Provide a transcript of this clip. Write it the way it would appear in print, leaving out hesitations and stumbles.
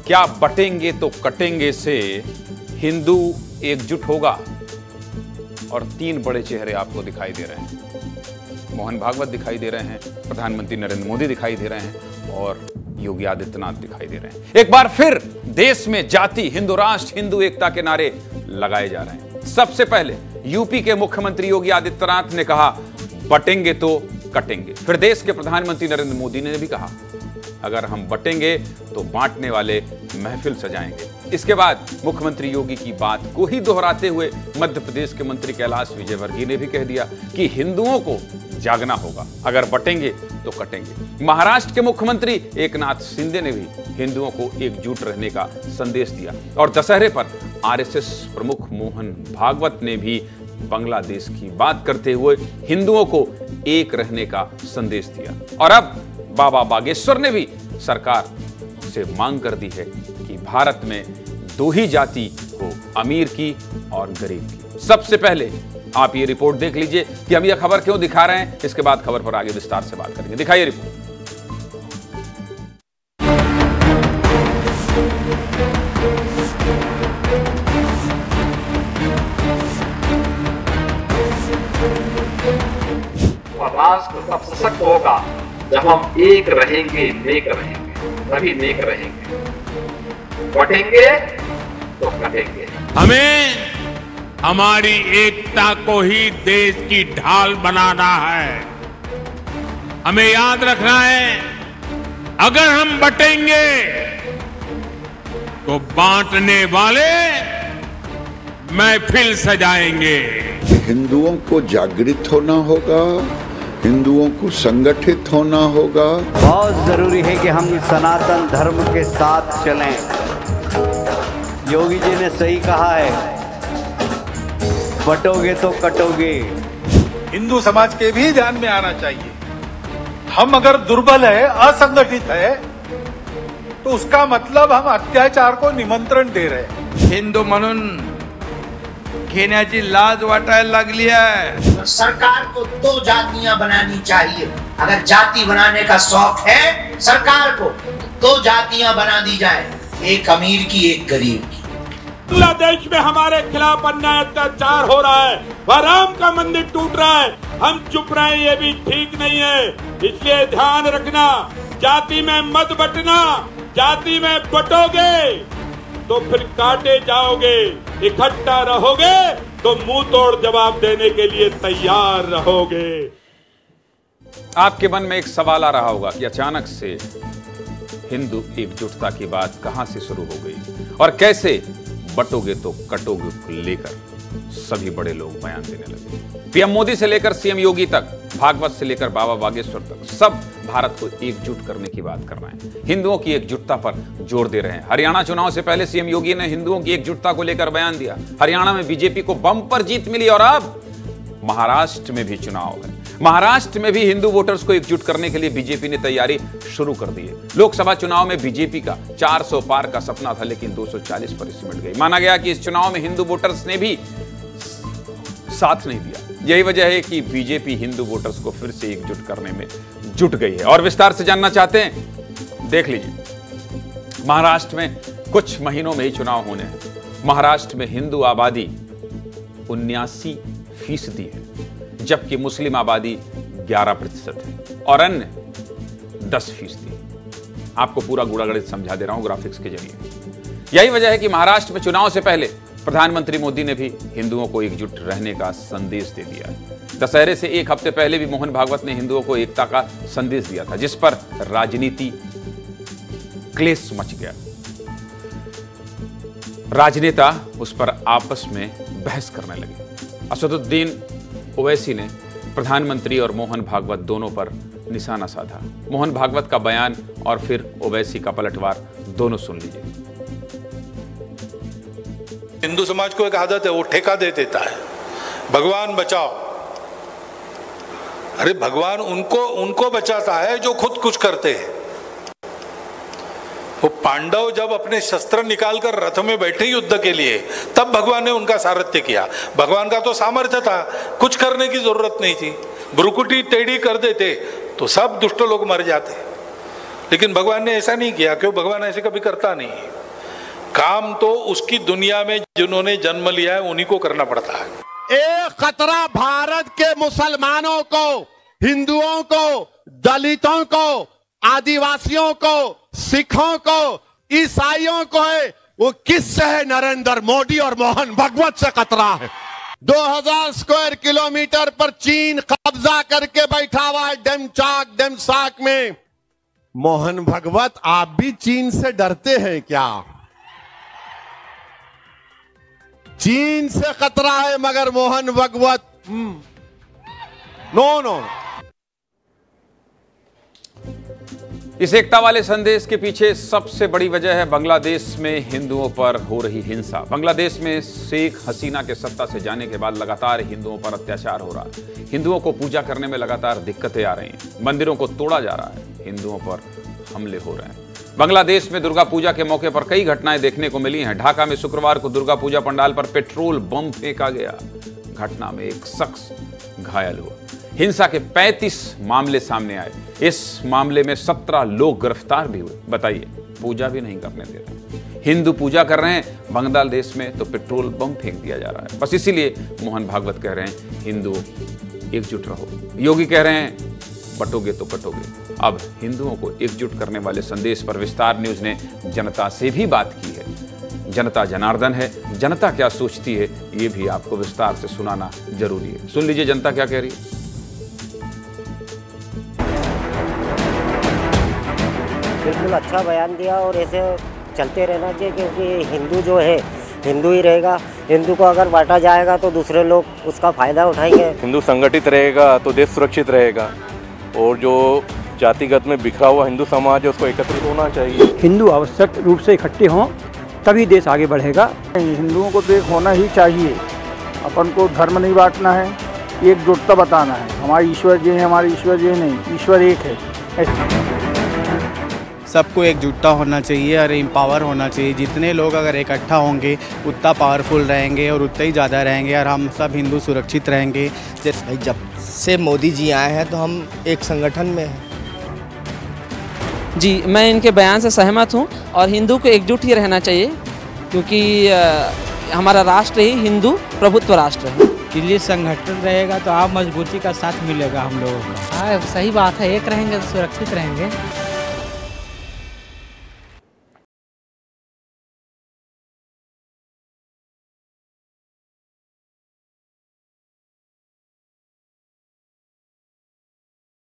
क्या बटेंगे तो कटेंगे से हिंदू एकजुट होगा? और तीन बड़े चेहरे आपको दिखाई दे रहे हैं। मोहन भागवत दिखाई दे रहे हैं, प्रधानमंत्री नरेंद्र मोदी दिखाई दे रहे हैं और योगी आदित्यनाथ दिखाई दे रहे हैं। एक बार फिर देश में जाति, हिंदू राष्ट्र, हिंदू एकता के नारे लगाए जा रहे हैं। सबसे पहले यूपी के मुख्यमंत्री योगी आदित्यनाथ ने कहा बटेंगे तो कटेंगे। फिर देश के प्रधानमंत्री नरेंद्र मोदी ने भी कहा अगर हम बटेंगे तो बांटने वाले महफिल सजाएंगे। इसके बाद मुख्यमंत्री योगी की बात को ही दोहराते हुए मध्य प्रदेश के मंत्री कैलाश विजयवर्गीय ने भी कह दिया कि हिंदुओं को जागना होगा, अगर बटेंगे तो कटेंगे। महाराष्ट्र के मुख्यमंत्री एकनाथ शिंदे ने भी हिंदुओं को एकजुट रहने का संदेश दिया और दशहरे पर आरएसएस प्रमुख मोहन भागवत ने भी बांग्लादेश की बात करते हुए हिंदुओं को एक रहने का संदेश दिया। और अब बाबा बागेश्वर ने भी सरकार से मांग कर दी है कि भारत में दो ही जाति हो, अमीर की और गरीब की। सबसे पहले आप ये रिपोर्ट देख लीजिए कि हम ये खबर क्यों दिखा रहे हैं, इसके बाद खबर पर आगे विस्तार से बात करेंगे। दिखाइए रिपोर्ट। राष्ट्र तब सशक्त होगा जब हम एक रहेंगे, नेक रहेंगे, तभी नेक रहेंगे। बटेंगे तो कटेंगे। हमें हमारी एकता को ही देश की ढाल बनाना है। हमें याद रखना है अगर हम बटेंगे तो बांटने वाले महफिल सजाएंगे। हिंदुओं को जागृत होना होगा, हिंदुओं को संगठित होना होगा। बहुत जरूरी है कि हम सनातन धर्म के साथ चलें। योगी जी ने सही कहा है, बटोगे तो कटोगे। हिंदू समाज के भी ध्यान में आना चाहिए, हम अगर दुर्बल है, असंगठित है, तो उसका मतलब हम अत्याचार को निमंत्रण दे रहे हैं। हिंदू म्हणून घेण्याची लाज वाटायला लागली है। सरकार को दो जातियां बनानी चाहिए। अगर जाति बनाने का शौक है सरकार को, दो जातियां बना दी जाए, एक अमीर की, एक गरीब की। बांग्लादेश में हमारे खिलाफ अन्याय अत्याचार हो रहा है, राम का मंदिर टूट रहा है, हम चुप रहे ये भी ठीक नहीं है। इसलिए ध्यान रखना, जाति में मत बटना। जाति में बटोगे तो फिर काटे जाओगे, इकट्ठा रहोगे तो मुंह तोड़ जवाब देने के लिए तैयार रहोगे। आपके मन में एक सवाल आ रहा होगा कि अचानक से हिंदू एकजुटता की बात कहां से शुरू हो गई और कैसे बटोगे तो कटोगे को लेकर सभी बड़े लोग बयान देने लगे। पीएम मोदी से लेकर सीएम योगी तक, भागवत से लेकर बाबा बागेश्वर तक, सब भारत को एकजुट करने की बात कर रहे हैं, हिंदुओं की एकजुटता पर जोर दे रहे हैं। हरियाणा चुनाव से पहले सीएम योगी ने हिंदुओं की एकजुटता को लेकर बयान दिया। हरियाणा में बीजेपी को बम्पर जीत मिली और अब महाराष्ट्र में भी चुनाव है। महाराष्ट्र में भी हिंदू वोटर्स को एकजुट करने के लिए बीजेपी ने तैयारी शुरू कर दी है। लोकसभा चुनाव में बीजेपी का 400 पार का सपना था, लेकिन 240 पर सिमट गई। माना गया कि इस चुनाव में हिंदू वोटर्स ने भी साथ नहीं दिया। यही वजह है कि बीजेपी हिंदू वोटर्स को फिर से एकजुट करने में जुट गई है। और विस्तार से जानना चाहते हैं, देख लीजिए। महाराष्ट्र में कुछ महीनों में ही चुनाव होने हैं। महाराष्ट्र में हिंदू आबादी 79% है, जबकि मुस्लिम आबादी 11% है और अन्य 10% है। आपको पूरा गुणागणित समझा दे रहा हूं ग्राफिक्स के जरिए। यही वजह है कि महाराष्ट्र में चुनाव से पहले प्रधानमंत्री मोदी ने भी हिंदुओं को एकजुट रहने का संदेश दे दिया। दशहरे से एक हफ्ते पहले भी मोहन भागवत ने हिंदुओं को एकता का संदेश दिया था, जिस पर राजनीति क्लेश मच गया। राजनेता उस पर आपस में बहस करने लगे। असदुद्दीन ओवैसी ने प्रधानमंत्री और मोहन भागवत दोनों पर निशाना साधा। मोहन भागवत का बयान और फिर ओवैसी का पलटवार दोनों सुन लीजिए। हिंदू समाज को एक आदत है, वो ठेका दे देता है, भगवान बचाओ। अरे भगवान उनको बचाता है जो खुद कुछ करते हैं। वो पांडव जब अपने शस्त्र निकालकर रथ में बैठे युद्ध के लिए, तब भगवान ने उनका सारथ्य किया। भगवान का तो सामर्थ्य था, कुछ करने की जरूरत नहीं थी। भ्रुकुटी टेढ़ी कर देते तो सब दुष्ट लोग मर जाते। लेकिन भगवान ने ऐसा नहीं किया। क्यों? भगवान ऐसे कभी करता नहीं। काम तो उसकी दुनिया में जिन्होंने जन्म लिया है उन्हीं को करना पड़ता है। एक खतरा भारत के मुसलमानों को, हिंदुओं को, दलितों को, आदिवासियों को, सिखों को, ईसाइयों को है। वो किससे है? नरेंद्र मोदी और मोहन भगवत से खतरा है। 2000 स्क्वायर किलोमीटर पर चीन कब्जा करके बैठा हुआ है डेमसाक में। मोहन भगवत, आप भी चीन से डरते हैं क्या? चीन से खतरा है मगर मोहन भगवत नो। इस एकता वाले संदेश के पीछे सबसे बड़ी वजह है बांग्लादेश में हिंदुओं पर हो रही हिंसा। बांग्लादेश में शेख हसीना के सत्ता से जाने के बाद लगातार हिंदुओं पर अत्याचार हो रहा है। हिंदुओं को पूजा करने में लगातार दिक्कतें आ रही हैं। मंदिरों को तोड़ा जा रहा है, हिंदुओं पर हमले हो रहे हैं। बांग्लादेश में दुर्गा पूजा के मौके पर कई घटनाएं देखने को मिली हैं। ढाका में शुक्रवार को दुर्गा पूजा पंडाल पर पेट्रोल बम फेंका गया। घटना में एक शख्स घायल हुआ। हिंसा के 35 मामले सामने आए। इस मामले में 17 लोग गिरफ्तार भी हुए। बताइए, पूजा भी नहीं करने दे रहे। हिंदू पूजा कर रहे हैं बांग्लादेश में तो पेट्रोल बम फेंक दिया जा रहा है। बस इसीलिए मोहन भागवत कह रहे हैं हिंदू एकजुट रहो। योगी कह रहे हैं बटोगे तो कटोगे। अब हिंदुओं को एकजुट करने वाले संदेश पर विस्तार न्यूज ने जनता से भी बात की है। जनता जनार्दन है, जनता क्या सोचती है ये भी आपको विस्तार से सुनाना जरूरी है। सुन लीजिए जनता क्या कह रही है। बिल्कुल अच्छा बयान दिया और ऐसे चलते रहना चाहिए, क्योंकि हिंदू जो है हिंदू ही रहेगा। हिंदू को अगर बांटा जाएगा तो दूसरे लोग उसका फायदा उठाएंगे। हिंदू संगठित रहेगा तो देश सुरक्षित रहेगा, और जो जातिगत में बिखरा हुआ हिंदू समाज है उसको एकत्रित होना चाहिए। हिंदू आवश्यक रूप से इकट्ठे हों तभी देश आगे बढ़ेगा। हिंदुओं को तो एक होना ही चाहिए। अपन को धर्म नहीं बांटना है, एकजुटता बताना है। हमारे ईश्वर जी हैं, हमारे ईश्वर जी नहीं, ईश्वर एक है। सबको एकजुटता होना चाहिए और एम्पावर होना चाहिए। जितने लोग अगर इकट्ठा होंगे उतना पावरफुल रहेंगे और उतना ही ज़्यादा रहेंगे और हम सब हिंदू सुरक्षित रहेंगे। भाई जब से मोदी जी आए हैं तो हम एक संगठन में हैं। जी, मैं इनके बयान से सहमत हूँ और हिंदू को एकजुट ही रहना चाहिए, क्योंकि हमारा राष्ट्र ही हिंदू प्रभुत्व राष्ट्र है। दिल्ली संगठन रहेगा तो आप मजबूती का साथ मिलेगा हम लोगों का। हाँ, सही बात है। एक रहेंगे तो सुरक्षित रहेंगे।